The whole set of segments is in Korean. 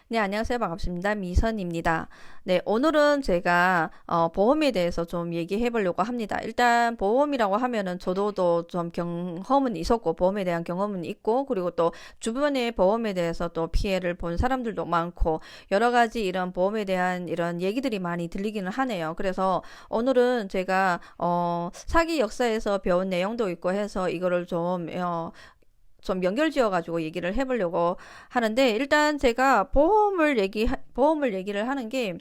네, 안녕하세요. 반갑습니다. 미선입니다. 네, 오늘은 제가 보험에 대해서 좀 얘기해 보려고 합니다. 일단 보험이라고 하면은 저도 좀 경험은 있었고, 보험에 대한 경험은 있고, 그리고 또 주변에 보험에 대해서 또 피해를 본 사람들도 많고, 여러 가지 이런 보험에 대한 이런 얘기들이 많이 들리기는 하네요. 그래서 오늘은 제가 사기 역사에서 배운 내용도 있고 해서 이거를 좀 연결지어 가지고 얘기를 해보려고 하는데, 일단 제가 보험을 얘기를 하는 게,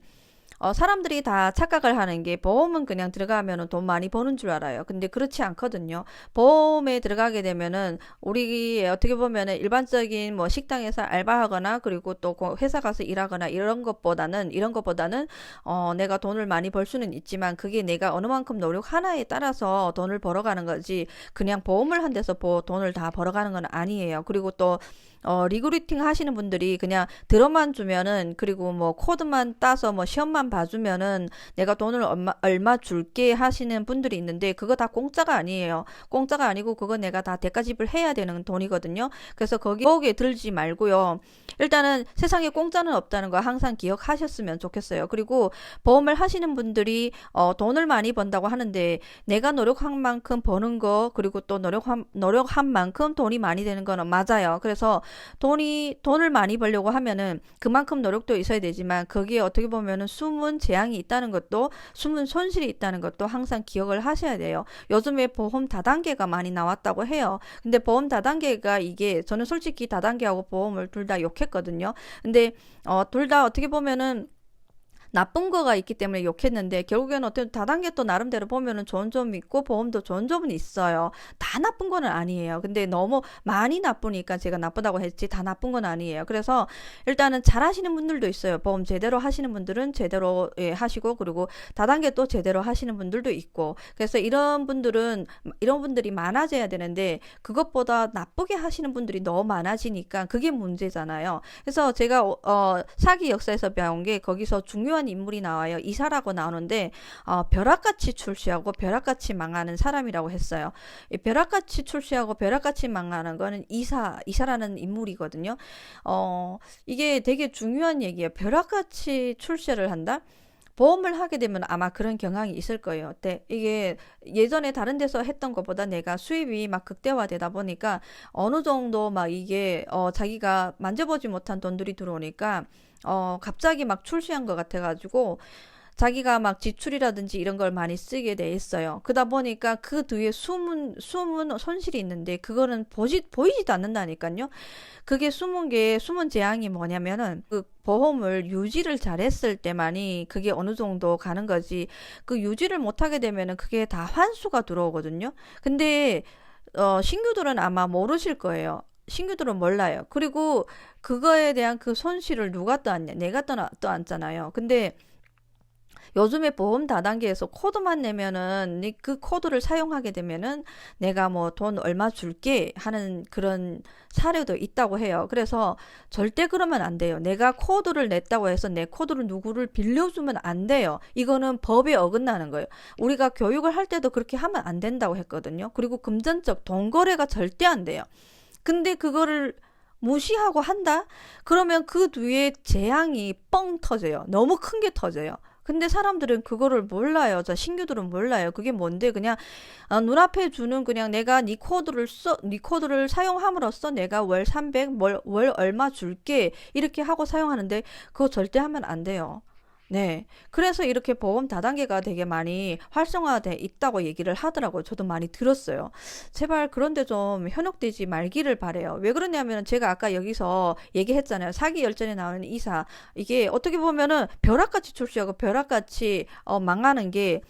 사람들이 다 착각을 하는 게 보험은 그냥 들어가면은 돈 많이 버는 줄 알아요. 근데 그렇지 않거든요. 보험에 들어가게 되면은 우리 어떻게 보면은 일반적인 뭐 식당에서 알바하거나 그리고 또 회사 가서 일하거나 이런 것보다는 내가 돈을 많이 벌 수는 있지만 그게 내가 어느 만큼 노력 하나에 따라서 돈을 벌어가는 거지, 그냥 보험을 한 데서 돈을 다 벌어가는 건 아니에요. 그리고 또 리그루팅 하시는 분들이 그냥 들어만 주면은, 그리고 뭐 코드만 따서 뭐 시험만 봐주면은 내가 돈을 얼마 줄게 하시는 분들이 있는데, 그거 다 공짜가 아니에요. 공짜가 아니고 그거 내가 다 대가 지불해야 되는 돈이거든요. 그래서 거기에 들지 말고요. 일단은 세상에 공짜는 없다는 거 항상 기억하셨으면 좋겠어요. 그리고 보험을 하시는 분들이 돈을 많이 번다고 하는데, 내가 노력한 만큼 버는 거, 그리고 또 노력한 만큼 돈이 많이 되는 거는 맞아요. 그래서 돈을 많이 벌려고 하면은 그만큼 노력도 있어야 되지만, 거기에 어떻게 보면은 숨은 재앙이 있다는 것도, 숨은 손실이 있다는 것도 항상 기억을 하셔야 돼요. 요즘에 보험 다단계가 많이 나왔다고 해요. 근데 보험 다단계가, 이게 저는 솔직히 다단계하고 보험을 둘 다 욕했거든요. 근데 둘 다 어떻게 보면은 나쁜 거가 있기 때문에 욕했는데, 결국에는 어떤 다단계 또 나름대로 보면은 좋은 점이 있고 보험도 좋은 점은 있어요. 다 나쁜 거는 아니에요. 근데 너무 많이 나쁘니까 제가 나쁘다고 했지, 다 나쁜 건 아니에요. 그래서 일단은 잘 하시는 분들도 있어요. 보험 제대로 하시는 분들은 제대로 하시고, 그리고 다단계 또 제대로 하시는 분들도 있고, 그래서 이런 분들이 많아져야 되는데, 그것보다 나쁘게 하시는 분들이 너무 많아지니까 그게 문제잖아요. 그래서 제가 사기 역사에서 배운 게, 거기서 중요한 인물이 나와요. 이사라고 나오는데, 벼락같이 출시하고 벼락같이 망하는 사람이라고 했어요. 이 벼락같이 출시하고 벼락같이 망하는 거는 이사라는 인물이거든요. 이게 되게 중요한 얘기예요. 벼락같이 출시를 한다? 보험을 하게 되면 아마 그런 경향이 있을 거예요. 이게 예전에 다른 데서 했던 것보다 내가 수입이 막 극대화되다 보니까 어느 정도 막 이게 자기가 만져보지 못한 돈들이 들어오니까 갑자기 막 출시한 것 같아가지고 자기가 막 지출이라든지 이런 걸 많이 쓰게 돼 있어요. 그러다 보니까 그 뒤에 숨은 손실이 있는데, 그거는 보이지도 않는다니까요. 그게 숨은 재앙이 뭐냐면은, 그 보험을 유지를 잘했을 때만이 그게 어느 정도 가는 거지, 그 유지를 못하게 되면은 그게 다 환수가 들어오거든요. 근데 신규들은 아마 모르실 거예요. 신규들은 몰라요. 그리고 그거에 대한 그 손실을 누가 떠안냐? 내가 떠안잖아요. 근데 요즘에 보험 다단계에서 코드만 내면은, 그 코드를 사용하게 되면은 내가 뭐 돈 얼마 줄게 하는 그런 사례도 있다고 해요. 그래서 절대 그러면 안 돼요. 내가 코드를 냈다고 해서 내 코드를 누구를 빌려주면 안 돼요. 이거는 법에 어긋나는 거예요. 우리가 교육을 할 때도 그렇게 하면 안 된다고 했거든요. 그리고 금전적 돈 거래가 절대 안 돼요. 근데 그거를 무시하고 한다? 그러면 그 뒤에 재앙이 뻥 터져요. 너무 큰 게 터져요. 근데 사람들은 그거를 몰라요. 신규들은 몰라요. 그게 뭔데? 그냥 눈앞에 주는, 그냥 내가 네 코드를 사용함으로써 내가 월 300, 월 얼마 줄게, 이렇게 하고 사용하는데, 그거 절대 하면 안 돼요. 네. 그래서 이렇게 보험 다단계가 되게 많이 활성화돼 있다고 얘기를 하더라고요. 저도 많이 들었어요. 제발 그런데 좀 현혹되지 말기를 바래요. 왜 그러냐면, 제가 아까 여기서 얘기했잖아요. 사기 열전에 나오는 이사. 이게 어떻게 보면은 벼락같이 출시하고 벼락같이 망하는 게,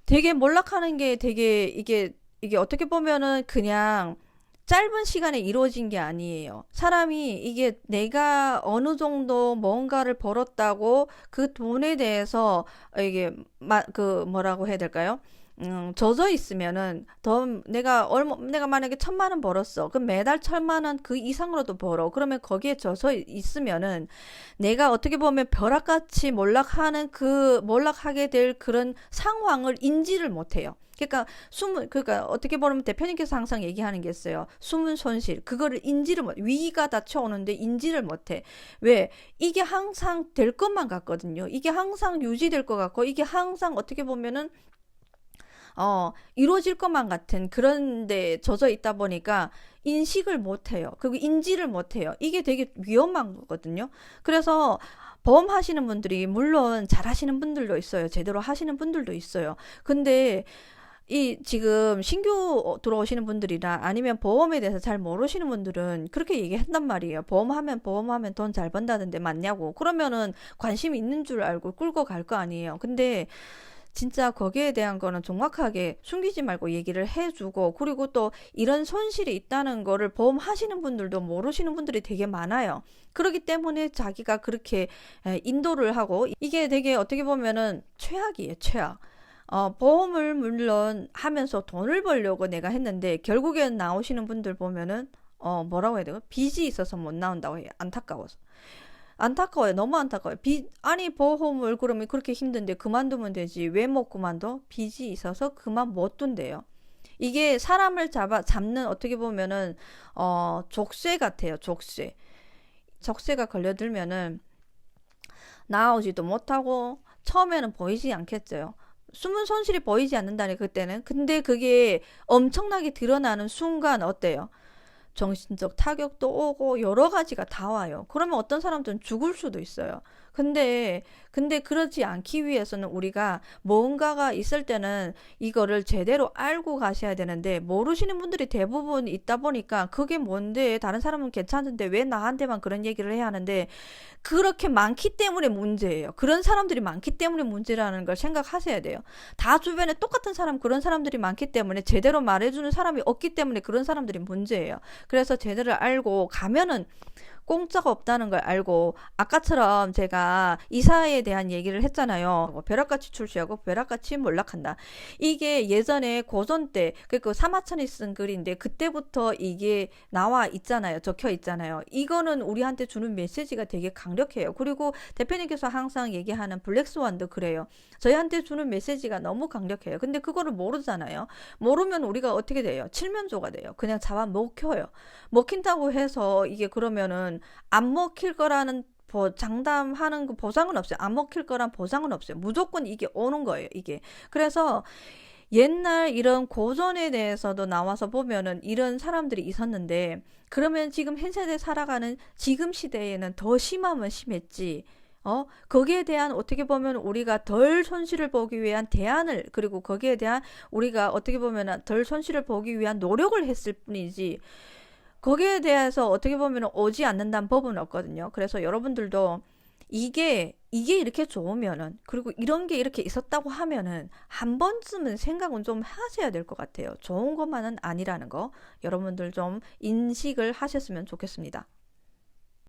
되게 몰락하는 게, 되게 이게 어떻게 보면은 그냥 짧은 시간에 이루어진 게 아니에요. 사람이, 이게 내가 어느 정도 뭔가를 벌었다고 그 돈에 대해서 이게 그 뭐라고 해야 될까요? 젖어 있으면은 더, 내가 만약에 1,000만 원 벌었어. 그럼 매달 1,000만 원 그 이상으로도 벌어. 그러면 거기에 젖어 있으면은 내가 어떻게 보면 벼락같이 몰락하게 될 그런 상황을 인지를 못해요. 그러니까 그러니까 어떻게 보면 대표님께서 항상 얘기하는 게 있어요. 숨은 손실. 그거를 인지를 못, 위기가 닥쳐오는데 인지를 못해. 왜? 이게 항상 될 것만 같거든요. 이게 항상 유지될 것 같고, 이게 항상 어떻게 보면은 이루어질 것만 같은 그런데 젖어 있다 보니까 인식을 못 해요. 그리고 인지를 못 해요. 이게 되게 위험한 거거든요. 그래서 보험 하시는 분들이 물론 잘 하시는 분들도 있어요. 제대로 하시는 분들도 있어요. 근데 이 지금 신규 들어오시는 분들이나 아니면 보험에 대해서 잘 모르시는 분들은 그렇게 얘기한단 말이에요. 보험하면 돈 잘 번다던데 맞냐고. 그러면은 관심이 있는 줄 알고 끌고 갈 거 아니에요. 근데 진짜 거기에 대한 거는 정확하게 숨기지 말고 얘기를 해주고, 그리고 또 이런 손실이 있다는 거를 보험하시는 분들도 모르시는 분들이 되게 많아요. 그렇기 때문에 자기가 그렇게 인도를 하고, 이게 되게 어떻게 보면은 최악이에요, 최악. 보험을 물론 하면서 돈을 벌려고 내가 했는데 결국엔 나오시는 분들 보면은 뭐라고 해야 되나? 빚이 있어서 못 나온다고 해요. 안타까워서. 안타까워요. 너무 안타까워요. 아니, 보험을 그러면 그렇게 힘든데 그만두면 되지. 왜 못 그만둬? 빚이 있어서 그만 못 둔대요. 이게 사람을 잡는 어떻게 보면은, 족쇄 같아요. 족쇄. 적쇠가 걸려들면은 나오지도 못하고 처음에는 보이지 않겠죠. 숨은 손실이 보이지 않는다니, 그때는. 근데 그게 엄청나게 드러나는 순간 어때요? 정신적 타격도 오고 여러 가지가 다 와요. 그러면 어떤 사람들은 죽을 수도 있어요. 근데 그러지 않기 위해서는 우리가 뭔가가 있을 때는 이거를 제대로 알고 가셔야 되는데, 모르시는 분들이 대부분 있다 보니까 그게 뭔데, 다른 사람은 괜찮은데 왜 나한테만 그런 얘기를 해야 하는데, 그렇게 많기 때문에 문제예요. 그런 사람들이 많기 때문에 문제라는 걸 생각하셔야 돼요. 다 주변에 똑같은 사람, 그런 사람들이 많기 때문에 제대로 말해주는 사람이 없기 때문에 그런 사람들이 문제예요. 그래서 제대로 알고 가면은 공짜가 없다는 걸 알고, 아까처럼 제가 이사에 대한 얘기를 했잖아요. 벼락같이 출시하고 벼락같이 몰락한다. 이게 예전에 고전 때 그 사마천이 쓴 글인데 그때부터 이게 나와 있잖아요. 적혀 있잖아요. 이거는 우리한테 주는 메시지가 되게 강력해요. 그리고 대표님께서 항상 얘기하는 블랙스완도 그래요. 저희한테 주는 메시지가 너무 강력해요. 근데 그거를 모르잖아요. 모르면 우리가 어떻게 돼요? 칠면조가 돼요. 그냥 잡아 먹혀요. 먹힌다고 해서 이게 그러면은 안 먹힐 거라는 장담하는 그 보장은 없어요. 안 먹힐 거란 보장은 없어요. 무조건 이게 오는 거예요, 이게. 그래서 옛날 이런 고전에 대해서도 나와서 보면은 이런 사람들이 있었는데, 그러면 지금 현 세대 살아가는 지금 시대에는 더 심하면 심했지. 거기에 대한 어떻게 보면 우리가 덜 손실을 보기 위한 대안을, 그리고 거기에 대한 우리가 어떻게 보면 덜 손실을 보기 위한 노력을 했을 뿐이지, 거기에 대해서 어떻게 보면 오지 않는다는 법은 없거든요. 그래서 여러분들도 이게 이렇게 좋으면은, 그리고 이런 게 이렇게 있었다고 하면은 한 번쯤은 생각은 좀 하셔야 될 것 같아요. 좋은 것만은 아니라는 거 여러분들 좀 인식을 하셨으면 좋겠습니다.